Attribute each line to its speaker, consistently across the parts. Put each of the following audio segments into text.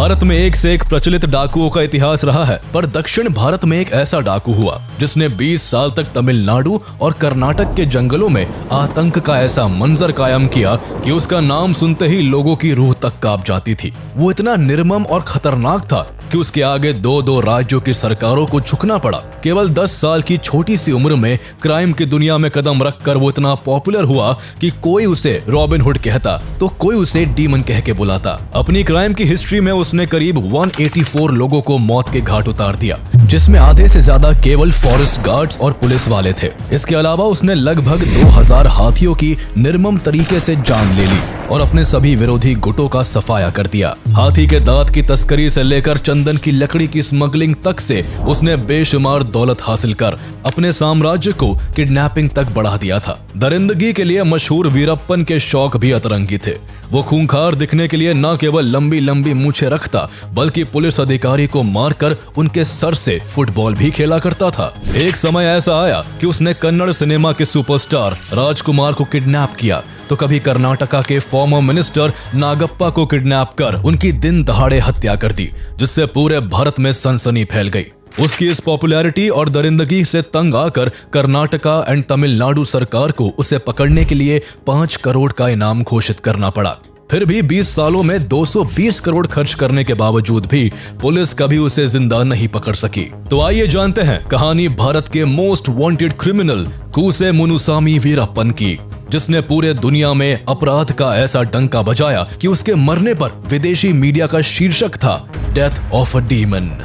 Speaker 1: भारत में एक से एक प्रचलित डाकुओं का इतिहास रहा है, पर दक्षिण भारत में एक ऐसा डाकू हुआ जिसने 20 साल तक तमिलनाडु और कर्नाटक के जंगलों में आतंक का ऐसा मंजर कायम किया कि उसका नाम सुनते ही लोगों की रूह तक कांप जाती थी। वो इतना निर्मम और खतरनाक था कि उसके आगे दो राज्यों की सरकारों को झुकना पड़ा। केवल 10 साल की छोटी सी उम्र में क्राइम की दुनिया में कदम रखकर वो इतना पॉपुलर हुआ कि कोई उसे रॉबिन हुड कहता तो कोई उसे डीमन कह के बुलाता। अपनी क्राइम की हिस्ट्री में उसने करीब 184 लोगों को मौत के घाट उतार दिया, जिसमें आधे से ज्यादा केवल फॉरेस्ट गार्ड्स और पुलिस वाले थे। इसके अलावा उसने लगभग 2000 हाथियों की निर्मम तरीके से जान ले ली और अपने सभी विरोधी गुटों का सफाया कर दिया। हाथी के दांत की तस्करी से लेकर चंदन की लकड़ी की स्मगलिंग तक से उसने बेशुमार दौलत हासिल कर अपने साम्राज्य को किडनैपिंग तक बढ़ा दिया था। दरिंदगी के लिए मशहूर वीरप्पन के शौक भी अतरंगी थे। वो खूंखार दिखने के लिए न केवल लंबी लंबी मूछें रखता बल्कि पुलिस अधिकारी को मारकर उनके सर से फुटबॉल भी खेला करता था। एक समय ऐसा आया कि उसने कन्नड़ सिनेमा के सुपरस्टार राजकुमार को किडनैप किया तो कभी कर्नाटका के फॉर्मर मिनिस्टर नागप्पा को किडनैप कर उनकी दिन दहाड़े हत्या कर दी, जिससे पूरे भारत में सनसनी फैल गई। उसकी इस पॉपुलैरिटी और दरिंदगी से तंग आकर कर्नाटका एंड तमिलनाडु सरकार को उसे पकड़ने के लिए 5 करोड़ का इनाम घोषित करना पड़ा। फिर भी 20 सालों में 220 करोड़ खर्च करने के बावजूद भी पुलिस कभी उसे जिंदा नहीं पकड़ सकी। तो आइए जानते हैं कहानी भारत के most wanted criminal Koose Munusamy Veerappan की, जिसने पूरे दुनिया में अपराध का ऐसा डंका बजाया कि उसके मरने पर विदेशी मीडिया का शीर्षक था death of a demon.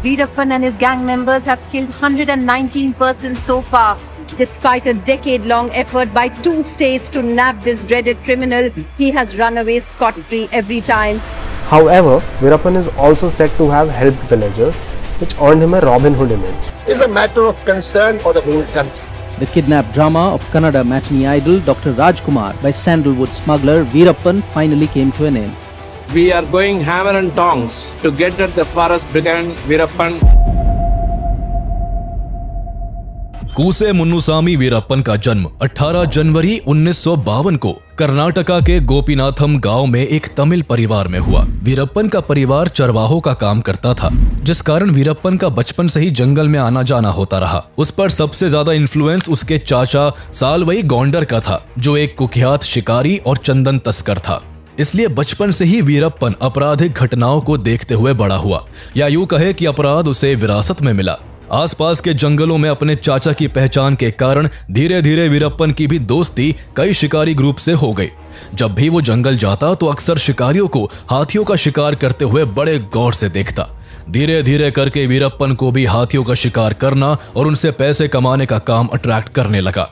Speaker 2: Veerappan and his gang members have killed 119 persons so far. Despite a decade-long effort by 2 states to nab this dreaded criminal, he has run away scot-free every time.
Speaker 3: However, Veerappan is also said to have helped villagers, which earned him a Robin Hood image.
Speaker 4: It is a matter of concern for the whole country.
Speaker 5: The kidnap drama of Kannada matinee idol Dr. Rajkumar by sandalwood smuggler Veerappan finally came to an end.
Speaker 6: We are going hammer and tongs to get at the forest brigand Veerappan.
Speaker 1: Koose Munusamy Veerappan का जन्म 18 जनवरी 1952 को कर्नाटका के गोपीनाथम गांव में एक तमिल परिवार में हुआ। वीरप्पन का परिवार चरवाहों का काम करता था, जिस कारण वीरप्पन का बचपन से ही जंगल में आना जाना होता रहा। उस पर सबसे ज्यादा इन्फ्लुएंस उसके चाचा सालवई गौंडर का था, जो एक कुख्यात शिकारी और चंदन तस्कर था। इसलिए बचपन से ही वीरप्पन आपराधिक घटनाओं को देखते हुए बड़ा हुआ, या यूं कहे कि अपराध उसे विरासत में मिला। आसपास के जंगलों में अपने चाचा की पहचान के कारण धीरे धीरे वीरप्पन की भी दोस्ती कई शिकारी ग्रुप से हो गई। जब भी वो जंगल जाता तो अक्सर शिकारियों को हाथियों का शिकार करते हुए बड़े गौर से देखता। धीरे धीरे करके वीरप्पन को भी हाथियों का शिकार करना और उनसे पैसे कमाने का काम अट्रैक्ट करने लगा।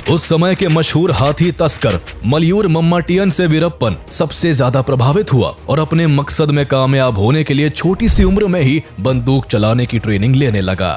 Speaker 1: उस समय के मशहूर हाथी तस्कर मलयूर मम्माटियन से वीरप्पन सबसे ज्यादा प्रभावित हुआ और अपने मकसद में कामयाब होने के लिए छोटी सी उम्र में ही बंदूक चलाने की ट्रेनिंग लेने लगा।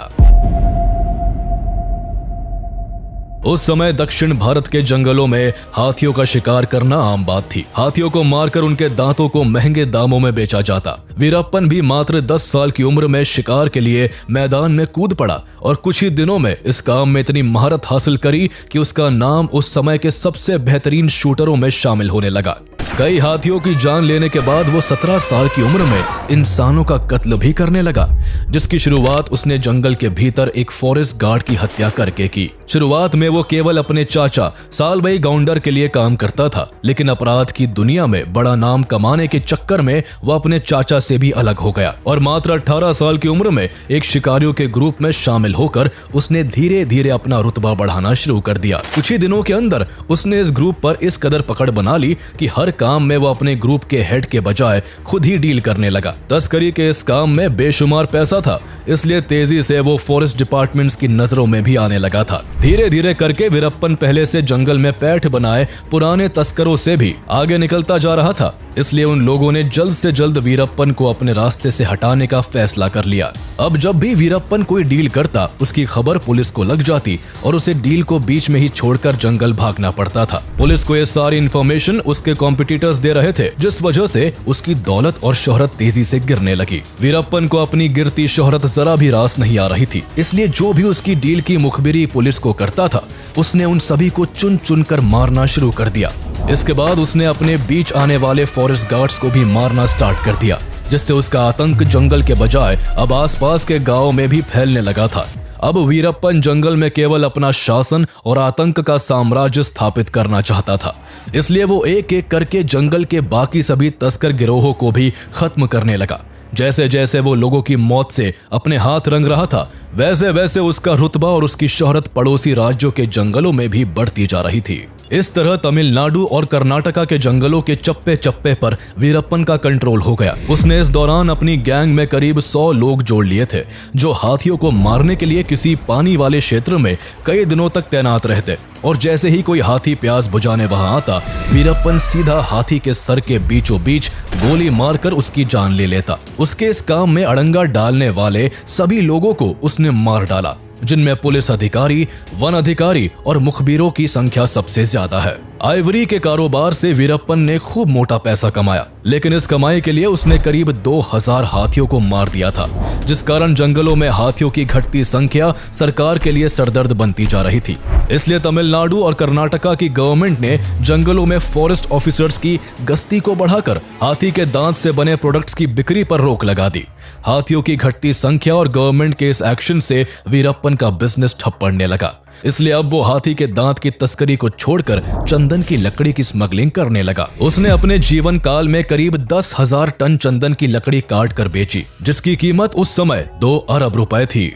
Speaker 1: उस समय दक्षिण भारत के जंगलों में हाथियों का शिकार करना आम बात थी। हाथियों को मारकर उनके दांतों को महंगे दामों में बेचा जाता। वीरप्पन भी मात्र 10 साल की उम्र में शिकार के लिए मैदान में कूद पड़ा और कुछ ही दिनों में इस काम में इतनी महारत हासिल करी कि उसका नाम उस समय के सबसे बेहतरीन शूटरों में शामिल होने लगा। कई हाथियों की जान लेने के बाद वो 17 साल की उम्र में इंसानों का कत्ल भी करने लगा, जिसकी शुरुआत उसने जंगल के भीतर एक फॉरेस्ट गार्ड की हत्या करके की। शुरुआत में वो केवल अपने चाचा सालवई गौंडर के लिए काम करता था, लेकिन अपराध की दुनिया में बड़ा नाम कमाने के चक्कर में वो अपने चाचा से भी अलग हो गया और मात्र 18 साल की उम्र में एक शिकारियों के ग्रुप में शामिल होकर उसने धीरे धीरे अपना रुतबा बढ़ाना शुरू कर दिया। कुछ ही दिनों के अंदर उसने इस ग्रुप पर इस कदर पकड़ बना ली कि हर काम में वो अपने ग्रुप के हेड के बजाय खुद ही डील करने लगा। तस्करी के इस काम में बेशुमार पैसा था, इसलिए तेजी से वो फॉरेस्ट डिपार्टमेंट्स की नजरों में भी आने लगा था। धीरे धीरे करके वीरप्पन पहले से जंगल में पैठ बनाए पुराने तस्करों से भी आगे निकलता जा रहा था, इसलिए उन लोगों ने जल्द से जल्द वीरप्पन को अपने रास्ते से हटाने का फैसला कर लिया। अब जब भी वीरप्पन कोई डील करता उसकी खबर पुलिस को लग जाती और उसे डील को बीच में ही छोड़कर जंगल भागना पड़ता था। पुलिस को ये सारी इन्फॉर्मेशन उसके कॉम्पिटिटर्स दे रहे थे, जिस वजह से उसकी दौलत और शोहरत तेजी से गिरने लगी। वीरप्पन को अपनी गिरती शोहरत जरा भी रास नहीं आ रही थी, इसलिए जो भी उसकी डील की मुखबिरी पुलिस को करता था उसने उन सभी को चुन चुन कर मारना शुरू कर दिया। इसके बाद उसने अपने बीच आने वाले फॉरेस्ट गार्ड्स को भी मारना स्टार्ट कर दिया। जिससे उसका आतंक जंगल के बजाय अब आसपास के गांव में भी फैलने लगा था। अब वीरप्पन जंगल में केवल अपना शासन और आतंक का साम्राज्य स्थापित करना चाहता था, इसलिए वो एक एक करके जंगल के बाकी सभी तस्कर गिरोहों को भी खत्म करने लगा। जैसे जैसे वो लोगों की मौत से अपने हाथ रंग रहा था, वैसे वैसे उसका रुतबा और उसकी शोहरत पड़ोसी राज्यों के जंगलों में भी बढ़ती जा रही थी। इस तरह तमिलनाडु और कर्नाटका के जंगलों के चप्पे चप्पे पर वीरप्पन का कंट्रोल हो गया। उसने इस दौरान अपनी गैंग में करीब 100 लोग जोड़ लिए थे, जो हाथियों को मारने के लिए किसी पानी वाले क्षेत्र में कई दिनों तक तैनात रहते, और जैसे ही कोई हाथी प्यास बुझाने वहां आता, वीरप्पन सीधा हाथी के सर के बीचों बीच गोली मारकर उसकी जान ले लेता। उसके इस काम में अड़ंगा डालने वाले सभी लोगों को उसने मार डाला, जिनमें पुलिस अधिकारी, वन अधिकारी और मुखबिरों की संख्या सबसे ज्यादा है। आइवरी के कारोबार से वीरप्पन ने खूब मोटा पैसा कमाया, लेकिन इस कमाई के लिए उसने करीब 2000 हाथियों को मार दिया था, जिस कारण जंगलों में हाथियों की घटती संख्या सरकार के लिए सरदर्द बनती जा रही थी। इसलिए तमिलनाडु और कर्नाटका की गवर्नमेंट ने जंगलों में फॉरेस्ट ऑफिसर्स की गश्ती को बढ़ाकर हाथी के दांत से बने प्रोडक्ट्स की बिक्री पर रोक लगा दी। हाथियों की घटती संख्या और गवर्नमेंट के इस एक्शन से वीरप्पन का बिजनेस ठप पड़ने लगा, इसलिए अब वो हाथी के दांत की तस्करी को छोड़कर चंदन की लकड़ी की स्मगलिंग करने लगा। उसने अपने जीवन काल में करीब 10,000 टन चंदन की लकड़ी काट कर बेची, जिसकी कीमत उस समय 2 अरब रुपए थी।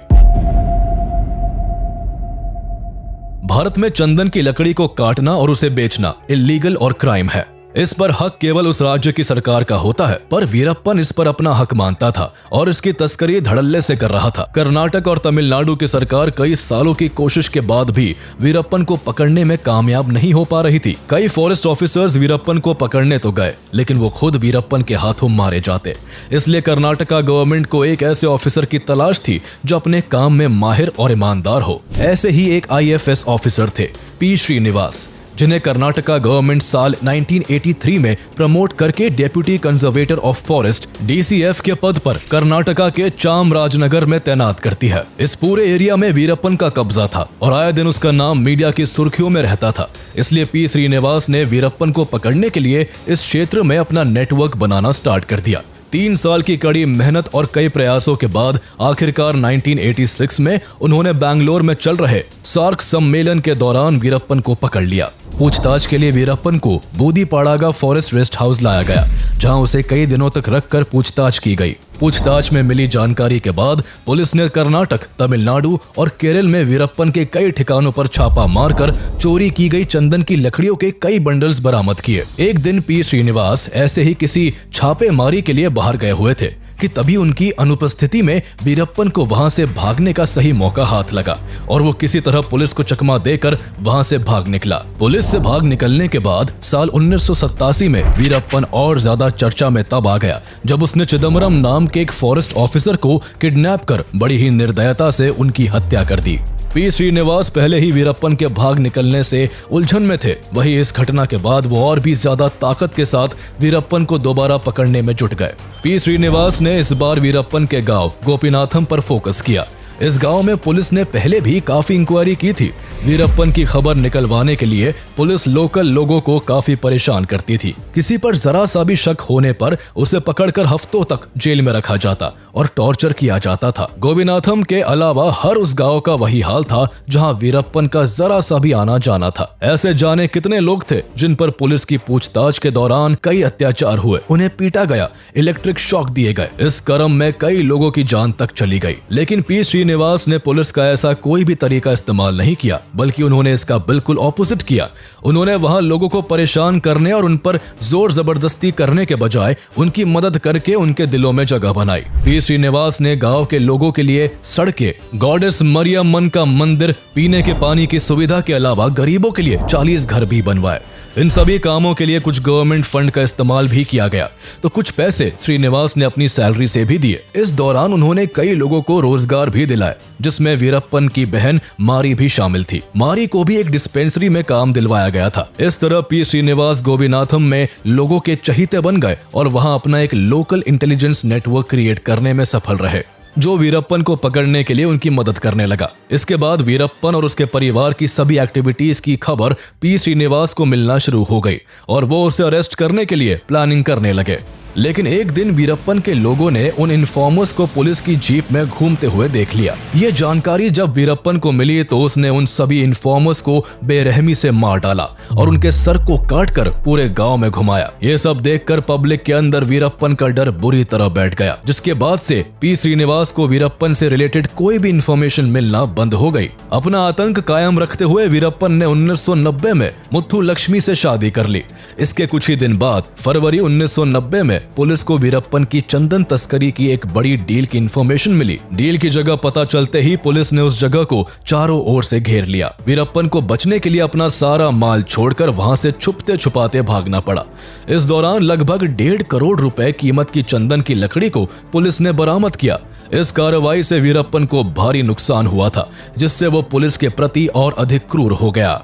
Speaker 1: भारत में चंदन की लकड़ी को काटना और उसे बेचना इल्लीगल और क्राइम है। इस पर हक केवल उस राज्य की सरकार का होता है, पर वीरप्पन इस पर अपना हक मानता था और इसकी तस्करी धड़ल्ले से कर रहा था। कर्नाटक और तमिलनाडु की सरकार कई सालों की कोशिश के बाद भी वीरप्पन को पकड़ने में कामयाब नहीं हो पा रही थी। कई फॉरेस्ट ऑफिसर्स वीरप्पन को पकड़ने तो गए, लेकिन वो खुद वीरप्पन के हाथों मारे जाते। इसलिए कर्नाटका गवर्नमेंट को एक ऐसे ऑफिसर की तलाश थी जो अपने काम में माहिर और ईमानदार हो। ऐसे ही एक IFS ऑफिसर थे, P. श्रीनिवास, जिन्हें कर्नाटका गवर्नमेंट साल 1983 में प्रमोट करके deputy conservator of forest DCF के पद पर कर्नाटका के चामराजनगर में तैनात करती है। इस पूरे एरिया में वीरप्पन का कब्जा था और आए दिन उसका नाम मीडिया की सुर्खियों में रहता था। इसलिए P. श्रीनिवास ने वीरप्पन को पकड़ने के लिए इस क्षेत्र में अपना नेटवर्क बनाना स्टार्ट कर दिया। 3 साल की कड़ी मेहनत और कई प्रयासों के बाद आखिरकार 1986 में उन्होंने बैंगलोर में चल रहे सार्क सम्मेलन के दौरान वीरप्पन को पकड़ लिया। पूछताछ के लिए वीरप्पन को बूदीपाड़ागा फॉरेस्ट रेस्ट हाउस लाया गया, जहां उसे कई दिनों तक रखकर पूछताछ की गई। पूछताछ में मिली जानकारी के बाद पुलिस ने कर्नाटक, तमिलनाडु और केरल में वीरप्पन के कई ठिकानों पर छापा मारकर चोरी की गई चंदन की लकड़ियों के कई बंडल्स बरामद किए। एक दिन P. श्रीनिवास ऐसे ही किसी छापेमारी के लिए बाहर गए हुए थे कि तभी उनकी अनुपस्थिति में वीरप्पन को वहां से भागने का सही मौका हाथ लगा और वो किसी तरह पुलिस को चकमा देकर वहां से भाग निकला। पुलिस से भाग निकलने के बाद साल 1987 में वीरप्पन और ज्यादा चर्चा में तब आ गया जब उसने चिदम्बरम नाम के एक फॉरेस्ट ऑफिसर को किडनैप कर बड़ी ही निर्दयता से उनकी हत्या कर दी। P. श्रीनिवास पहले ही वीरप्पन के भाग निकलने से उलझन में थे, वहीं इस घटना के बाद वो और भी ज्यादा ताकत के साथ वीरप्पन को दोबारा पकड़ने में जुट गए। P. श्रीनिवास ने इस बार वीरप्पन के गांव गोपीनाथम पर फोकस किया। इस गांव में पुलिस ने पहले भी काफी इंक्वायरी की थी। वीरप्पन की खबर निकलवाने के लिए पुलिस लोकल लोगों को काफी परेशान करती थी। किसी पर जरा सा भी शक होने पर उसे पकड़कर हफ्तों तक जेल में रखा जाता और टॉर्चर किया जाता था। गोपीनाथम के अलावा हर उस गांव का वही हाल था जहां वीरप्पन का जरा सा भी आना जाना था। ऐसे जाने कितने लोग थे जिन पर पुलिस की पूछताछ के दौरान कई अत्याचार हुए, उन्हें पीटा गया, इलेक्ट्रिक शॉक दिए गए। इस क्रम में कई लोगों की जान तक चली गई, लेकिन P. श्रीनिवास ने पुलिस का ऐसा कोई भी तरीका इस्तेमाल नहीं किया, बल्कि उन्होंने इसका बिल्कुल ऑपोजिट किया। उन्होंने वहां लोगों को परेशान करने और उन पर जोर जबरदस्ती करने के बजाय उनकी मदद करके उनके दिलों में जगह बनाई। P. श्रीनिवास ने गांव के लोगों के लिए सड़कें, गॉडेस मरियम्मन का मंदिर, पीने के पानी की सुविधा के अलावा गरीबों के लिए 40 घर भी बनवाए। इन सभी कामों के लिए कुछ गवर्नमेंट फंड का इस्तेमाल भी किया गया, तो कुछ पैसे श्रीनिवास ने अपनी सैलरी से भी दिए। इस दौरान उन्होंने कई लोगों को रोजगार भी दिलाए, जिसमें वीरप्पन की बहन मारी भी शामिल थी। मारी को भी एक डिस्पेंसरी में काम दिलवाया गया था। इस तरह P. श्रीनिवास गोपीनाथम में लोगों के चहीते बन गए और वहां अपना एक लोकल इंटेलिजेंस नेटवर्क क्रिएट करने में सफल रहे, जो वीरप्पन को पकड़ने के लिए उनकी मदद करने लगा। इसके बाद वीरप्पन और उसके परिवार की सभी एक्टिविटीज की खबर P. श्रीनिवास को मिलना शुरू हो गई और वो उसे अरेस्ट करने के लिए प्लानिंग करने लगे। लेकिन एक दिन वीरप्पन के लोगों ने उन इन्फॉर्मर्स को पुलिस की जीप में घूमते हुए देख लिया। ये जानकारी जब वीरप्पन को मिली तो उसने उन सभी इन्फॉर्मर्स को बेरहमी से मार डाला और उनके सर को काटकर पूरे गांव में घुमाया। ये सब देखकर पब्लिक के अंदर वीरप्पन का डर बुरी तरह बैठ गया, जिसके बाद से पी श्रीनिवास को वीरप्पन से रिलेटेड कोई भी इंफॉर्मेशन मिलना बंद हो गई। अपना आतंक कायम रखते हुए वीरप्पन ने 1990 में मुथु लक्ष्मी से शादी कर ली। इसके कुछ ही दिन बाद फरवरी 1990 में पुलिस को वीरप्पन की चंदन तस्करी की एक बड़ी डील की इंफॉर्मेशन मिली। डील की जगह पता चलते ही पुलिस ने उस जगह को चारों ओर से घेर लिया। वीरप्पन को बचने के लिए अपना सारा माल छोड़कर वहां से छुपते छुपाते भागना पड़ा। इस दौरान लगभग 1.5 करोड़ रुपए कीमत की चंदन की लकड़ी को पुलिस ने बरामद किया। इस कार्रवाई से वीरप्पन को भारी नुकसान हुआ था, जिससे वो पुलिस के प्रति और अधिक क्रूर हो गया।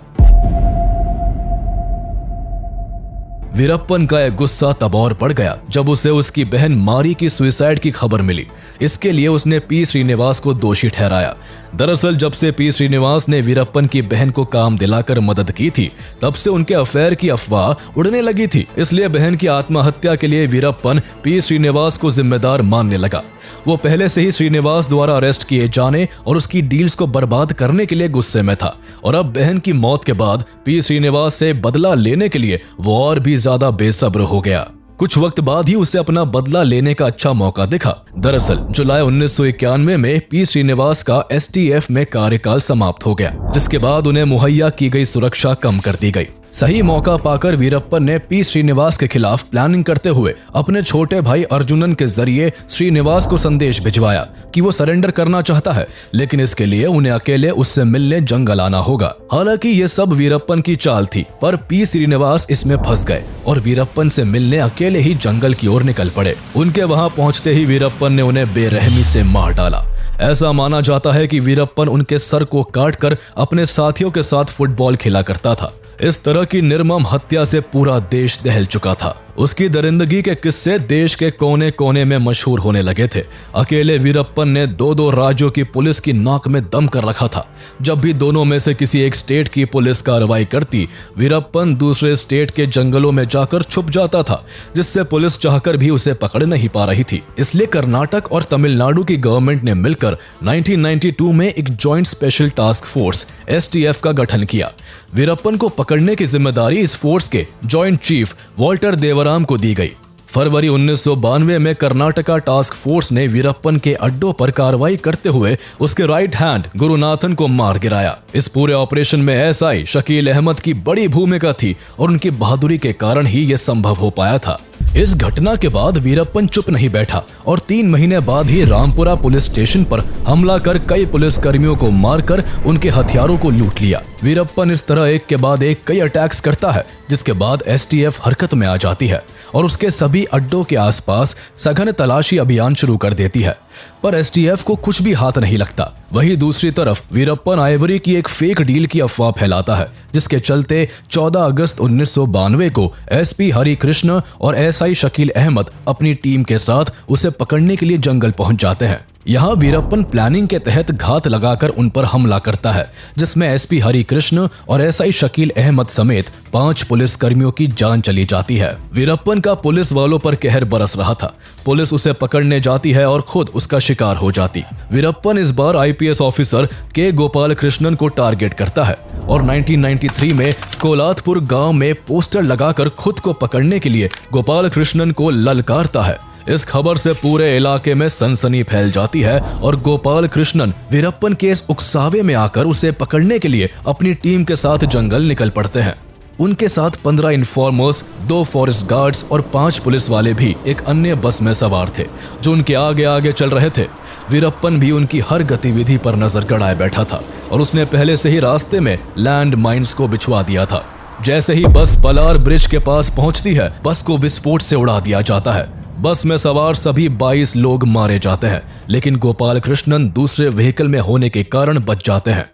Speaker 1: वीरप्पन का यह गुस्सा तब और बढ़ गया जब उसे उसकी बहन मारी की सुसाइड की खबर मिली। इसके लिए उसने पी श्रीनिवास को दोषी ठहराया। दरअसल जब से पी श्रीनिवास ने वीरप्पन की बहन को काम दिलाकर मदद की थी, तब से उनके अफेयर की अफवाह उड़ने लगी थी। इसलिए बहन की आत्महत्या के लिए वीरप्पन पी श्रीनिवास को जिम्मेदार मानने लगा। वो पहले से ही श्रीनिवास द्वारा अरेस्ट किए जाने और उसकी डील्स को बर्बाद करने के लिए गुस्से में था, और अब बहन की मौत के बाद पी श्रीनिवास से बदला लेने के लिए वो और भी ज्यादा बेसब्र हो गया। कुछ वक्त बाद ही उसे अपना बदला लेने का अच्छा मौका दिखा। दरअसल जुलाई 1991 में पी श्रीनिवास का STF में कार्यकाल समाप्त हो गया, जिसके बाद उन्हें मुहैया की गई सुरक्षा कम कर दी गई। सही मौका पाकर वीरप्पन ने पी श्रीनिवास के खिलाफ प्लानिंग करते हुए अपने छोटे भाई अर्जुनन के जरिए श्रीनिवास को संदेश भिजवाया कि वो सरेंडर करना चाहता है, लेकिन इसके लिए उन्हें अकेले उससे मिलने जंगल आना होगा। हालांकि ये सब वीरप्पन की चाल थी, पर पी श्रीनिवास इसमें फंस गए और वीरप्पन से मिलने अकेले ही जंगल की ओर निकल पड़े। उनके वहां पहुंचते ही वीरप्पन ने उन्हें बेरहमी से मार डाला। ऐसा माना जाता है कि वीरप्पन उनके सर को काटकर अपने साथियों के साथ फुटबॉल खेला करता था। इस तरह की निर्मम हत्या से पूरा देश दहल चुका था। उसकी दरिंदगी के किस्से देश के कोने कोने में मशहूर होने लगे थे। अकेले वीरप्पन ने 2-2 राज्यों की पुलिस की नाक में दम कर रखा था। जब भी दोनों में से किसी एक स्टेट की पुलिस कार्रवाई करती, वीरप्पन दूसरे स्टेट के जंगलों में जाकर छुप जाता था, जिससे पुलिस चाहकर भी उसे पकड़ नहीं पा रही थी। इसलिए कर्नाटक और तमिलनाडु की गवर्नमेंट ने मिलकर 1992 में एक joint special task force STF का गठन किया। वीरप्पन को पकड़ने की जिम्मेदारी इस फोर्स के जॉइंट चीफ वॉल्टर देवराम को दी गई। फरवरी 1992 में कर्नाटका टास्क फोर्स ने वीरप्पन के अड्डों पर कार्रवाई करते हुए उसके राइट हैंड गुरुनाथन को मार गिराया। इस पूरे ऑपरेशन में SI शकील अहमद की बड़ी भूमिका थी और उनकी बहादुरी के कारण ही यह संभव हो पाया था। इस घटना के बाद वीरप्पन चुप नहीं बैठा और 3 महीने बाद ही रामपुरा पुलिस स्टेशन पर हमला कर कई पुलिस कर्मियों को मारकर उनके हथियारों को लूट लिया। वीरप्पन इस तरह एक के बाद एक कई अटैक्स करता है, जिसके बाद STF हरकत में आ जाती है और उसके सभी अड्डों के आसपास सघन तलाशी अभियान शुरू कर देती है, पर STF को कुछ भी हाथ नहीं लगता। वहीं दूसरी तरफ वीरप्पन आइवरी की एक फेक डील की अफवाह फैलाता है, जिसके चलते 14 अगस्त 1992 को SP हरि कृष्ण और SI शकील अहमद अपनी टीम के साथ उसे पकड़ने के लिए जंगल पहुंच जाते हैं। यहाँ वीरप्पन प्लानिंग के तहत घात लगाकर उन पर हमला करता है, जिसमें SP हरि कृष्ण और SI शकील अहमद समेत 5 पुलिस कर्मियों की जान चली जाती है। वीरप्पन का पुलिस वालों पर कहर बरस रहा था। पुलिस उसे पकड़ने जाती है और खुद उसका शिकार हो जाती। वीरप्पन इस बार IPS ऑफिसर के गोपाल कृष्णन को टारगेट करता है और 1993 में कोलाथपुर गांव में पोस्टर लगाकर खुद को पकड़ने के लिए गोपाल कृष्णन को ललकारता है। इस खबर से पूरे इलाके में सनसनी फैल जाती है और गोपाल कृष्णन वीरप्पन के इस उकसावे में आकर उसे पकड़ने के लिए अपनी टीम के साथ जंगल निकल पड़ते हैं। उनके साथ 15 इन्फॉर्मर्स, 2 फॉरेस्ट गार्ड्स और 5 पुलिस वाले भी एक अन्य बस में सवार थे, जो उनके आगे आगे चल रहे थे। वीरप्पन भी उनकी हर गतिविधि पर नजर गड़ाए बैठा था और उसने पहले से ही रास्ते में लैंड माइन्स को बिछवा दिया था। जैसे ही बस पलार ब्रिज के पास पहुंचती है, बस को विस्फोट से उड़ा दिया जाता है। बस में सवार सभी 22 लोग मारे जाते हैं, लेकिन गोपाल कृष्णन दूसरे व्हीकल में होने के कारण बच जाते हैं।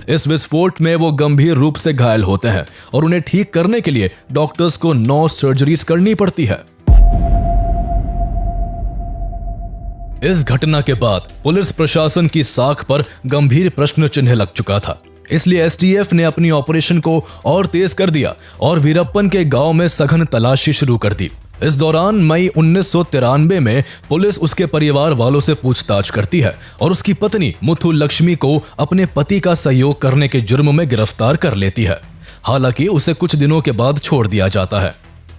Speaker 1: इस विस्फोट में वो गंभीर रूप से घायल होते हैं और उन्हें ठीक करने के लिए डॉक्टर्स को 9 सर्जरीज करनी पड़ती है। इस घटना के बाद पुलिस प्रशासन की साख पर गंभीर प्रश्न चिन्ह लग चुका था। इसलिए STF ने अपनी ऑपरेशन को और तेज कर दिया और वीरप्पन के गांव में सघन तलाशी शुरू कर दी। इस दौरान मई 1993 में पुलिस उसके परिवार वालों से पूछताछ करती है और उसकी पत्नी मुथु लक्ष्मी को अपने पति का सहयोग करने के जुर्म में गिरफ्तार कर लेती है। हालांकि उसे कुछ दिनों के बाद छोड़ दिया जाता है।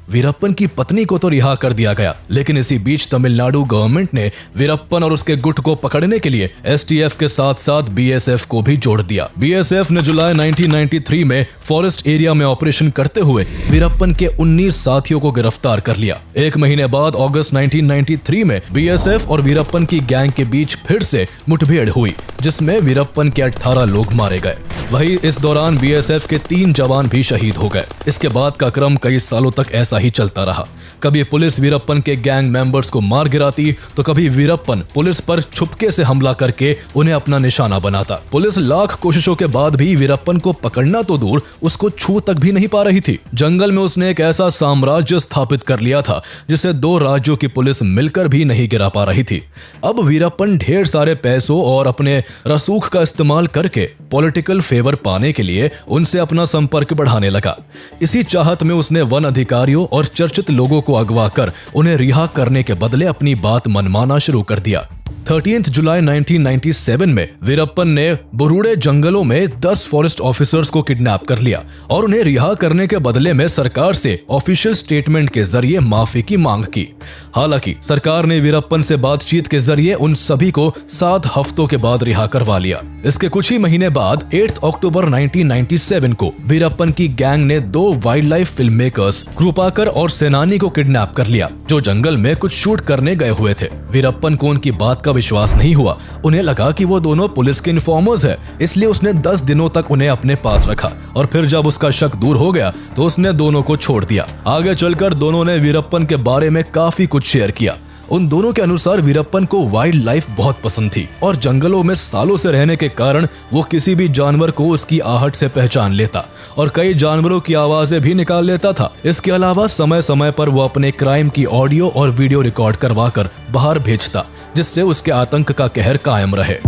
Speaker 1: वीरप्पन की पत्नी को तो रिहा कर दिया गया, लेकिन इसी बीच तमिलनाडु गवर्नमेंट ने वीरप्पन और उसके गुट को पकड़ने के लिए एसटीएफ के साथ साथ बीएसएफ को भी जोड़ दिया। बीएसएफ ने जुलाई 1993 में फॉरेस्ट एरिया में ऑपरेशन करते हुए वीरप्पन के 19 साथियों को गिरफ्तार कर लिया। एक महीने बाद अगस्त 1993 में बीएसएफ और वीरप्पन की गैंग के बीच फिर से मुठभेड़ हुई, जिसमें वीरप्पन के 18 लोग मारे गए। वहीं इस दौरान बीएसएफ के 3 जवान भी शहीद हो गए। इसके बाद का क्रम कई सालों तक ऐसा ही चलता रहा। कभी पुलिस वीरप्पन के गैंग मेंबर्स को मार गिराती तो कभी वीरप्पन पुलिस पर छुपके से हमला करके उन्हें अपना निशाना बनाता। पुलिस लाख कोशिशों के बाद भी वीरप्पन को पकड़ना तो दूर, उसको छू तक भी नहीं पा रही थी। जंगल में उसने एक ऐसा साम्राज्य स्थापित कर लिया था जिसे 2 राज्यों की पुलिस मिलकर भी नहीं गिरा पा रही थी। अब वीरप्पन ढेर सारे पैसों और अपने रसूख का इस्तेमाल करके पॉलिटिकल फेवर पाने के लिए उनसे अपना संपर्क बढ़ाने लगा। इसी चाहत में उसने वन अधिकारियों और चर्चित लोगों को अगवा कर उन्हें रिहा करने के बदले अपनी बात मनमाना शुरू कर दिया। 13 जुलाई 1997 में वीरप्पन ने बुरुड़े जंगलों में 10 फॉरेस्ट ऑफिसर्स को किडनैप कर लिया और उन्हें रिहा करने के बदले में सरकार से ऑफिशियल स्टेटमेंट के जरिए माफी की मांग की। हालांकि सरकार ने वीरप्पन से बातचीत के जरिए उन सभी को 7 हफ्तों के बाद रिहा करवा लिया। इसके कुछ ही महीने बाद 8 अक्टूबर 1997 को वीरप्पन की गैंग ने 2 वाइल्ड लाइफ फिल्म मेकर्स कृपाकर और सेनानी को किडनैप कर लिया, जो जंगल में कुछ शूट करने गए हुए थे। वीरप्पन को उनकी बात का विश्वास नहीं हुआ। उन्हें लगा कि वो दोनों पुलिस के इन्फॉर्मर्स हैं, इसलिए उसने 10 दिनों तक उन्हें अपने पास रखा और फिर जब उसका शक दूर हो गया तो उसने दोनों को छोड़ दिया। आगे चलकर दोनों ने वीरप्पन के बारे में काफी कुछ शेयर किया। उन दोनों के अनुसार वीरप्पन को वाइल्ड लाइफ बहुत पसंद थी और जंगलों में सालों से रहने के कारण वो किसी भी जानवर को उसकी आहट से पहचान लेता और कई जानवरों की आवाजें भी निकाल लेता था। इसके अलावा समय समय पर वो अपने क्राइम की ऑडियो और वीडियो रिकॉर्ड करवाकर बाहर भेजता, जिससे उसके आतंक का कहर कायम रहे।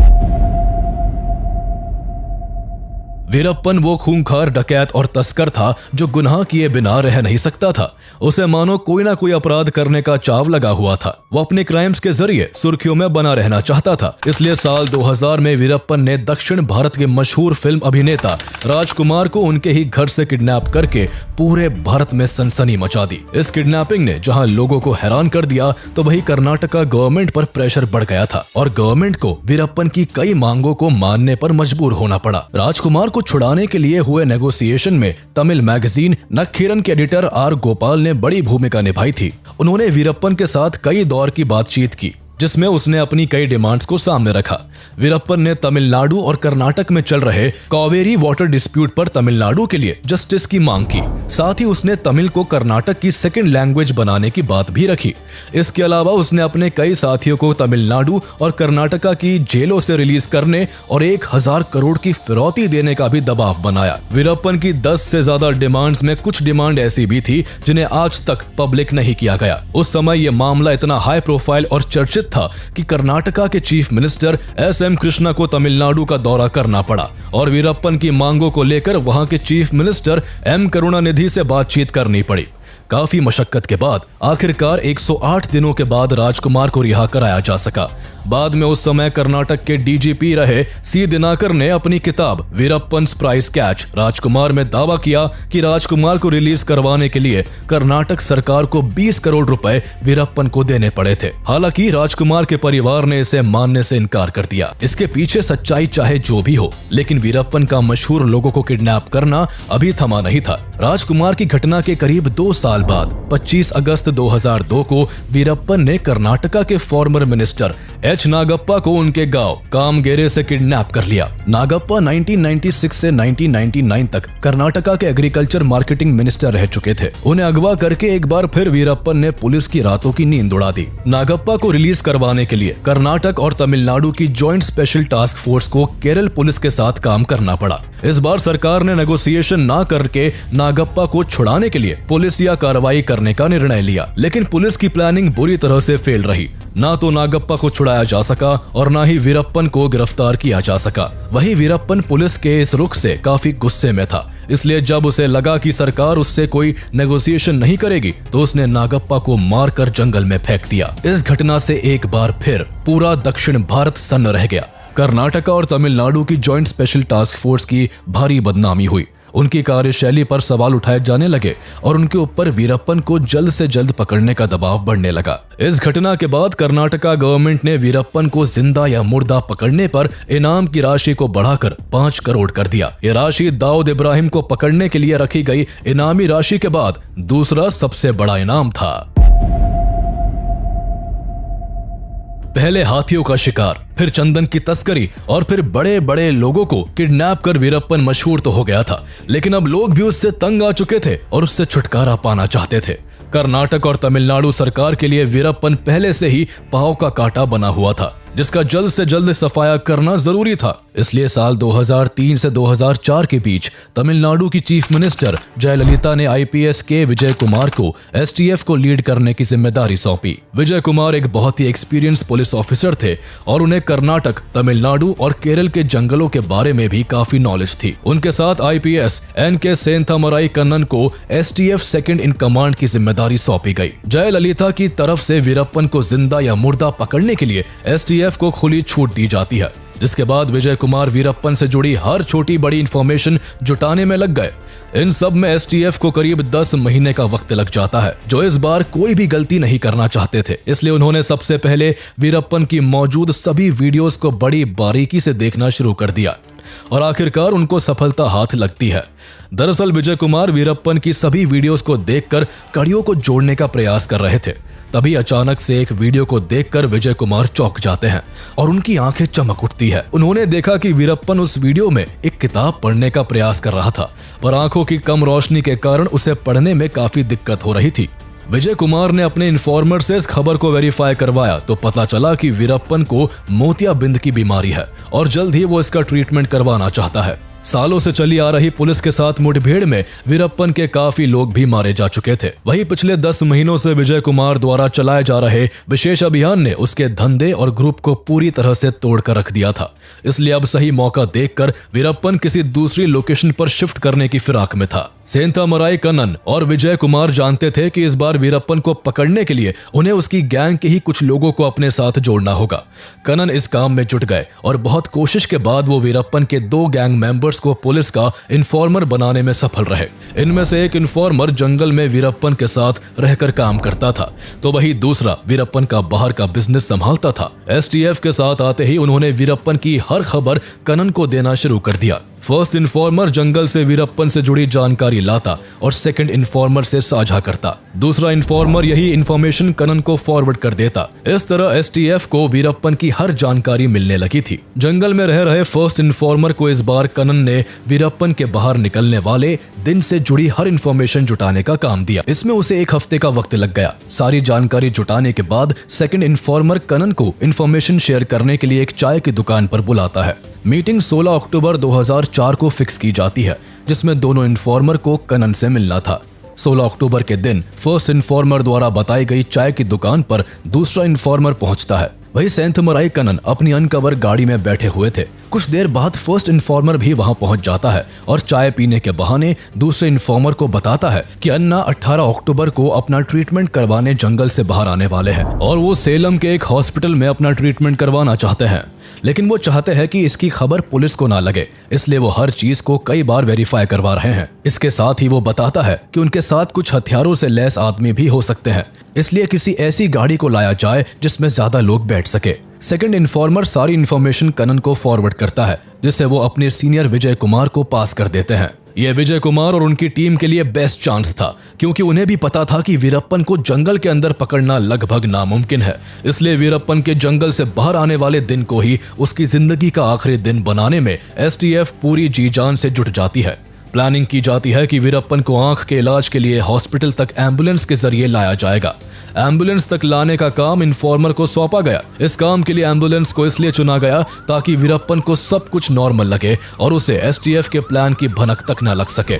Speaker 1: वीरप्पन वो खूंखार डकैत और तस्कर था जो गुनाह किए बिना रह नहीं सकता था। उसे मानो कोई ना कोई अपराध करने का चाव लगा हुआ था। वो अपने क्राइम्स के जरिए सुर्खियों में बना रहना चाहता था। इसलिए साल 2000 में वीरप्पन ने दक्षिण भारत के मशहूर फिल्म अभिनेता राजकुमार को उनके ही घर से किडनैप करके पूरे भारत में सनसनी मचा दी। इस किडनैपिंग ने जहां लोगों को हैरान कर दिया तो वहीं कर्नाटका गवर्नमेंट पर प्रेशर बढ़ गया था और गवर्नमेंट को वीरप्पन की कई मांगों को मानने पर मजबूर होना पड़ा। राजकुमार को छुड़ाने के लिए हुए नेगोशिएशन में तमिल मैगजीन नक्खीरन के एडिटर आर गोपाल ने बड़ी भूमिका निभाई थी। उन्होंने वीरप्पन के साथ कई दौर की बातचीत की, जिसमें उसने अपनी कई डिमांड्स को सामने रखा। वीरप्पन ने तमिलनाडु और कर्नाटक में चल रहे कावेरी वाटर डिस्प्यूट पर तमिलनाडु के लिए जस्टिस की मांग की। साथ ही उसने तमिल को कर्नाटक की सेकंड लैंग्वेज बनाने की बात भी रखी। इसके अलावा उसने अपने कई साथियों को तमिलनाडु और कर्नाटका की जेलों से रिलीज करने और 1000 करोड़ की फिरौती देने का भी दबाव बनाया। वीरप्पन की 10 से ज्यादा डिमांड्स में कुछ डिमांड ऐसी भी थी जिन्हें आज तक पब्लिक नहीं किया गया। उस समय यह मामला इतना हाई प्रोफाइल और चर्चित था कि कर्नाटका के चीफ मिनिस्टर एस.एम. कृष्णा को तमिलनाडु का दौरा करना पड़ा और वीरप्पन की मांगों को लेकर वहां के चीफ मिनिस्टर एम. करुणानिधि से बातचीत करनी पड़ी। काफी मशक्कत के बाद आखिरकार 108 दिनों के बाद राजकुमार को रिहा कराया जा सका। बाद में उस समय कर्नाटक के डीजीपी रहे सी दिनाकर ने अपनी किताब वीरप्पन्स प्राइस कैच राजकुमार में दावा किया कि राजकुमार को रिलीज करवाने के लिए कर्नाटक सरकार को 20 करोड़ रुपए वीरप्पन को देने पड़े थे। हालांकि राजकुमार के परिवार ने इसे मानने से इनकार कर दिया। इसके पीछे सच्चाई चाहे जो भी हो, लेकिन वीरप्पन का मशहूर लोगों को किडनैप करना अभी थमा नहीं था। राजकुमार की घटना के करीब 2 साल बाद 25 अगस्त 2002 को वीरप्पन ने कर्नाटका के फॉर्मर मिनिस्टर एच नागप्पा को उनके गांव कामगेरे से किडनैप कर लिया। नागप्पा 1996 से 1999 तक कर्नाटका के एग्रीकल्चर मार्केटिंग मिनिस्टर रह चुके थे। उन्हें अगवा करके एक बार फिर वीरप्पन ने पुलिस की रातों की नींद उड़ा दी। नागप्पा को रिलीज करवाने के लिए कर्नाटक और तमिलनाडु की जॉइंट स्पेशल टास्क फोर्स को केरल पुलिस के साथ काम करना पड़ा। इस बार सरकार ने नेगोशिएशन ना करके नागप्पा को छुड़ाने के लिए पुलिस या कार्रवाई करने का निर्णय लिया, लेकिन पुलिस की प्लानिंग बुरी तरह से फेल रही। ना तो नागप्पा को छुड़ाया जा सका और ना ही वीरप्पन को गिरफ्तार किया जा सका। वही वीरप्पन पुलिस के इस रुख से काफी गुस्से में था। इसलिए जब उसे लगा कि सरकार उससे कोई नेगोशिएशन नहीं करेगी तो उसने नागप्पा को मारकर जंगल में फेंक दिया। इस घटना से एक बार फिर पूरा दक्षिण भारत सन्न रह गया। कर्नाटका और तमिलनाडु की जॉइंट स्पेशल टास्क फोर्स की भारी बदनामी हुई। उनकी कार्यशैली पर सवाल उठाए जाने लगे और उनके ऊपर वीरप्पन को जल्द से जल्द पकड़ने का दबाव बढ़ने लगा। इस घटना के बाद कर्नाटका गवर्नमेंट ने वीरप्पन को जिंदा या मुर्दा पकड़ने पर इनाम की राशि को बढ़ाकर 5 करोड़ कर दिया। यह राशि दाऊद इब्राहिम को पकड़ने के लिए रखी गई इनामी राशि के बाद दूसरा सबसे बड़ा इनाम था। पहले हाथियों का शिकार, फिर चंदन की तस्करी और फिर बड़े बड़े लोगों को किडनैप कर वीरप्पन मशहूर तो हो गया था, लेकिन अब लोग भी उससे तंग आ चुके थे और उससे छुटकारा पाना चाहते थे। कर्नाटक और तमिलनाडु सरकार के लिए वीरप्पन पहले से ही पांव का कांटा बना हुआ था, जिसका जल्द से जल्द सफाया करना जरूरी था। इसलिए साल 2003 से 2004 के बीच तमिलनाडु की चीफ मिनिस्टर जयललिता ने आईपीएस के विजय कुमार को एसटीएफ को लीड करने की जिम्मेदारी सौंपी। विजय कुमार एक बहुत ही एक्सपीरियंस पुलिस ऑफिसर थे और उन्हें कर्नाटक, तमिलनाडु और केरल के जंगलों के बारे में भी काफी नॉलेज थी। उनके साथ आईपीएस एनके सेंथामराई कन्नन को एसटीएफ सेकंड इन कमांड की जिम्मेदारी सौंपी गई। जयललिता की तरफ से वीरप्पन को जिंदा या मुर्दा पकड़ने के लिए एसटीएफ को खुली छूट दी जाती है, जिसके बाद विजय कुमार वीरप्पन से जुड़ी हर छोटी बड़ी इंफॉर्मेशन जुटाने में लग गए। इन सब में एसटीएफ को करीब 10 महीने का वक्त लग जाता है, जो इस बार कोई भी गलती नहीं करना चाहते थे। इसलिए उन्होंने सबसे पहले वीरप्पन की मौजूद सभी वीडियोस को बड़ी बारीकी से देखना शुरू कर दिया और आखिरकार उनको सफलता हाथ लगती है। दरअसल विजय कुमार वीरप्पन की सभी वीडियोस को देखकर कड़ियों को जोड़ने का प्रयास कर रहे थे। तभी अचानक से एक वीडियो को देखकर विजय कुमार चौंक जाते हैं और उनकी आंखें चमक उठती है। उन्होंने देखा कि वीरप्पन उस वीडियो में एक किताब पढ़ने का प्रयास कर रहा था, पर आंखों की कम रोशनी के कारण उसे पढ़ने में काफी दिक्कत हो रही थी। विजय कुमार ने अपने इन्फॉर्मर से इस खबर को वेरीफाई करवाया तो पता चला कि वीरप्पन को मोतियाबिंद की बीमारी है और जल्द ही वो इसका ट्रीटमेंट करवाना चाहता है। सालों से चली आ रही पुलिस के साथ मुठभेड़ में वीरप्पन के काफी लोग भी मारे जा चुके थे। वहीं पिछले 10 महीनों से विजय कुमार द्वारा चलाए जा रहे विशेष अभियान ने उसके धंधे और ग्रुप को पूरी तरह से तोड़कर रख दिया था। इसलिए अब सही मौका देखकर वीरप्पन किसी दूसरी लोकेशन पर शिफ्ट करने की फिराक में था। सेंथामराई कन्नन और विजय कुमार जानते थे कि इस बार वीरप्पन को पकड़ने के लिए उन्हें उसकी गैंग के ही कुछ लोगों को अपने साथ जोड़ना होगा। कन्नन इस काम में जुट गए और बहुत कोशिश के बाद वो वीरप्पन के 2 गैंग मेंबर्स को पुलिस का इन्फॉर्मर बनाने में सफल रहे। इनमें से एक इन्फॉर्मर जंगल में वीरप्पन के साथ रहकर काम करता था, तो वही दूसरा वीरप्पन का बाहर का बिजनेस संभालता था। एसटीएफ के साथ आते ही उन्होंने वीरप्पन की हर खबर कन्नन को देना शुरू कर दिया। फर्स्ट इन्फॉर्मर जंगल से वीरप्पन से जुड़ी जानकारी लाता और सेकंड इन्फॉर्मर से साझा करता। दूसरा इन्फॉर्मर यही इन्फॉर्मेशन कन्नन को फॉरवर्ड कर देता। इस तरह एसटीएफ को वीरप्पन की हर जानकारी मिलने लगी थी। जंगल में रह रहे फर्स्ट इन्फॉर्मर को इस बार कन्नन ने वीरप्पन के बाहर निकलने वाले दिन से जुड़ी हर इन्फॉर्मेशन जुटाने का काम दिया। इसमें उसे 1 हफ्ते का वक्त लग गया। सारी जानकारी जुटाने के बाद सेकंड इन्फॉर्मर कन्नन को इन्फॉर्मेशन शेयर करने के लिए एक चाय की दुकान पर बुलाता है। मीटिंग 16 अक्टूबर 2004 को फिक्स की जाती है, जिसमें दोनों इन्फॉर्मर को कन्नन से मिलना था। 16 अक्टूबर के दिन फर्स्ट इन्फॉर्मर द्वारा बताई गई चाय की दुकान पर दूसरा इन्फॉर्मर पहुंचता है। वही सेंथामराई कन्नन अपनी अनकवर गाड़ी में बैठे हुए थे। कुछ देर बाद फर्स्ट इन्फॉर्मर भी वहां पहुंच जाता है और चाय पीने के बहाने दूसरे इन्फॉर्मर को बताता है कि अन्ना 18 अक्टूबर को अपना ट्रीटमेंट करवाने जंगल से बाहर आने वाले हैं और वो सेलम के एक हॉस्पिटल में अपना ट्रीटमेंट करवाना चाहते हैं, लेकिन वो चाहते हैं कि इसकी खबर पुलिस को ना लगे, इसलिए वो हर चीज को कई बार वेरीफाई करवा रहे हैं। इसके साथ ही वो बताता है कि उनके साथ कुछ हथियारों से लैस आदमी भी हो सकते हैं, इसलिए किसी ऐसी गाड़ी को लाया जाए जिसमें ज्यादा लोग बैठ सके। सेकंड इन्फॉर्मर सारी इन्फॉर्मेशन कन्नन को फॉरवर्ड करता है, जिससे वो अपने सीनियर विजय कुमार को पास कर देते हैं। यह विजय कुमार और उनकी टीम के लिए बेस्ट चांस था, क्योंकि उन्हें भी पता था कि वीरप्पन को जंगल के अंदर पकड़ना लगभग नामुमकिन है। इसलिए वीरप्पन के जंगल से बाहर आने वाले दिन को ही उसकी जिंदगी का आखिरी दिन बनाने में एसटीएफ पूरी जी जान से जुट जाती है। प्लानिंग की जाती है कि वीरप्पन को आंख के इलाज के लिए हॉस्पिटल तक एम्बुलेंस के जरिए लाया जाएगा। एम्बुलेंस तक लाने का काम इन्फॉर्मर को सौंपा गया। इस काम के लिए एम्बुलेंस को इसलिए चुना गया ताकि वीरप्पन को सब कुछ नॉर्मल लगे और उसे एसटीएफ के प्लान की भनक तक न लग सके।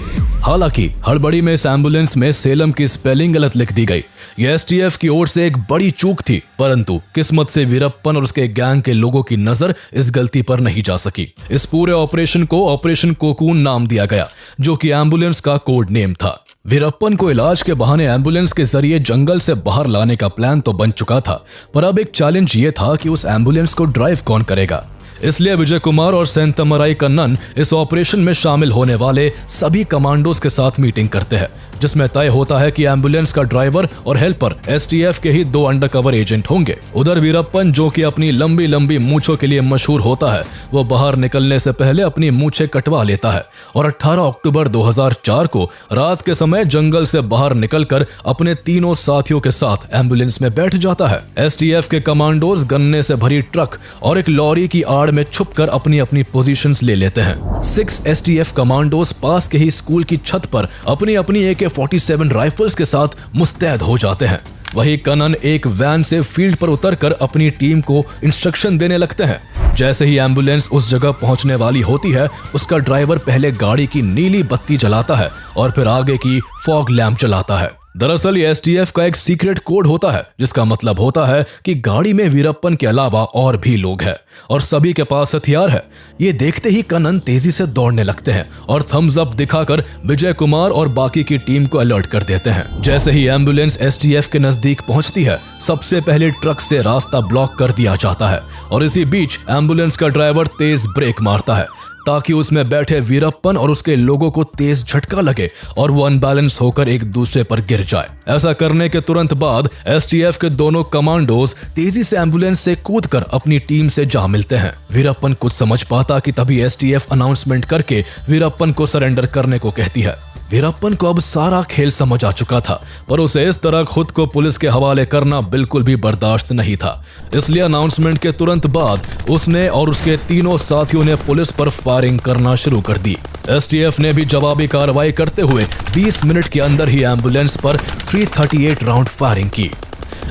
Speaker 1: हालांकि हड़बड़ी में इस एम्बुलेंस में सेलम की स्पेलिंग गलत लिख दी गई। यह एसटीएफ की ओर से एक बड़ी चूक थी। परंतु किस्मत से वीरप्पन और उसके गैंग के लोगों की नजर इस गलती पर नहीं जा सकी। इस पूरे ऑपरेशन को ऑपरेशन कोकून नाम दिया गया, जो कि एम्बुलेंस का कोड नेम था। वीरप्पन को इलाज के बहाने एम्बुलेंस के जरिए जंगल से बाहर लाने का प्लान तो बन चुका था, पर अब एक चैलेंज ये था कि उस एम्बुलेंस को ड्राइव कौन करेगा। इसलिए विजय कुमार और सेंतमराई कन्नन इस ऑपरेशन में शामिल होने वाले सभी कमांडोज के साथ मीटिंग करते हैं, जिसमें तय होता है कि एम्बुलेंस का ड्राइवर और हेल्पर एसटीएफ के ही 2 अंडरकवर एजेंट होंगे। उधर वीरप्पन, जो कि अपनी लंबी लंबी मूंछों के लिए मशहूर होता है, वो बाहर निकलने से पहले अपनी मूंछें कटवा लेता है और 18 अक्टूबर 2004 को रात के समय जंगल से बाहर निकलकर अपने तीनों साथियों के साथ एम्बुलेंस में बैठ जाता है। एसटीएफ के कमांडोज गन्ने से भरी ट्रक और एक लॉरी की आड़ में छुपकर अपनी अपनी पोजीशंस ले लेते हैं। 6 एसटीएफ कमांडोज पास के ही स्कूल की छत पर अपनी अपनी AK-47 राइफल्स के साथ मुस्तैद हो जाते हैं। वही कनन एक वैन से फील्ड पर उतरकर अपनी टीम को इंस्ट्रक्शन देने लगते हैं। जैसे ही एम्बुलेंस उस जगह पहुंचने वाली होती है, उसका ड्राइवर पहले गाड़ी की नीली बत्ती जलाता है और फिर आगे की फॉग लैंप जलाता है। दरअसल ये एसटीएफ का एक सीक्रेट कोड होता है, जिसका मतलब होता है कि गाड़ी में वीरप्पन के अलावा और भी लोग हैं और सभी के पास हथियार है। ये देखते ही कनन तेजी से दौड़ने लगते हैं और थम्स अप दिखाकर विजय कुमार और बाकी की टीम को अलर्ट कर देते हैं। जैसे ही एम्बुलेंस एसटीएफ के नजदीक पहुंचती है, सबसे पहले ट्रक से रास्ता ब्लॉक कर दिया जाता है और इसी बीच एम्बुलेंस का ड्राइवर तेज ब्रेक मारता है ताकि उसमें बैठे वीरप्पन और उसके लोगों को तेज झटका लगे और वो अनबैलेंस होकर एक दूसरे पर गिर जाए। ऐसा करने के तुरंत बाद एसटीएफ के दोनों कमांडोज तेजी से एम्बुलेंस से कूदकर अपनी टीम से जा मिलते हैं। वीरप्पन कुछ समझ पाता कि तभी एसटीएफ अनाउंसमेंट करके वीरप्पन को सरेंडर करने को कहती है। वीरप्पन को अब सारा खेल समझ आ चुका था, पर उसे इस तरह खुद को पुलिस के हवाले करना बिल्कुल भी बर्दाश्त नहीं था। इसलिए अनाउंसमेंट के तुरंत बाद उसने और उसके तीनों साथियों ने पुलिस पर फायरिंग करना शुरू कर दी। एसटीएफ ने भी जवाबी कार्रवाई करते हुए 20 मिनट के अंदर ही एम्बुलेंस पर 338 राउंड फायरिंग की।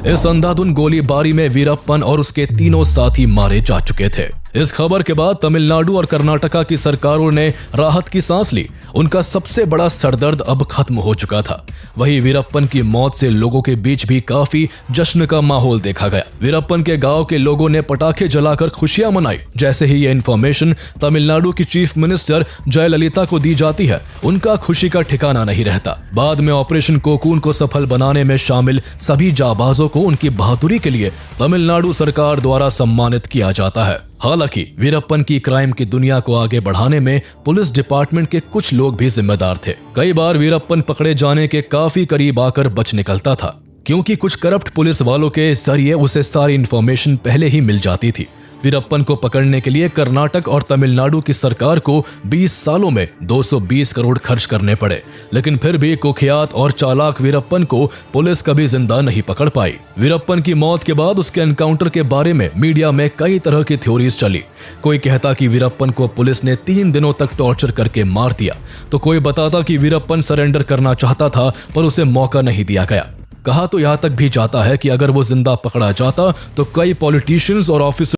Speaker 1: इस अंधाधुन गोलीबारी में वीरप्पन और उसके तीनों साथी मारे जा चुके थे। इस खबर के बाद तमिलनाडु और कर्नाटका की सरकारों ने राहत की सांस ली। उनका सबसे बड़ा सरदर्द अब खत्म हो चुका था। वहीं वीरप्पन की मौत से लोगों के बीच भी काफी जश्न का माहौल देखा गया। वीरप्पन के गांव के लोगों ने पटाखे जलाकर खुशियां मनाई। जैसे ही ये इन्फॉर्मेशन तमिलनाडु की चीफ मिनिस्टर जयललिता को दी जाती है, उनका खुशी का ठिकाना नहीं रहता। बाद में ऑपरेशन कोकून को सफल बनाने में शामिल सभी जाबाजों को उनकी बहादुरी के लिए तमिलनाडु सरकार द्वारा सम्मानित किया जाता है। हालांकि वीरप्पन की क्राइम की दुनिया को आगे बढ़ाने में पुलिस डिपार्टमेंट के कुछ लोग भी जिम्मेदार थे। कई बार वीरप्पन पकड़े जाने के काफी करीब आकर बच निकलता था, क्योंकि कुछ करप्ट पुलिस वालों के जरिए उसे सारी इंफॉर्मेशन पहले ही मिल जाती थी। वीरप्पन को पकड़ने के लिए कर्नाटक और तमिलनाडु की सरकार को 20 सालों में 220 करोड़ खर्च करने पड़े, लेकिन फिर भी कुख्यात और चालाक वीरप्पन को पुलिस कभी जिंदा नहीं पकड़ पाई। वीरप्पन की मौत के बाद उसके एनकाउंटर के बारे में मीडिया में कई तरह की थ्योरीज चली। कोई कहता कि वीरप्पन को पुलिस ने 3 दिनों तक टॉर्चर करके मार दिया, तो कोई बताता कि वीरप्पन सरेंडर करना चाहता था पर उसे मौका नहीं दिया गया। कहा तो यहाँ तक भी जाता है कि अगर वो जिंदा पकड़ा जाता तो कई पॉलिटिशियंस और ऑफिसर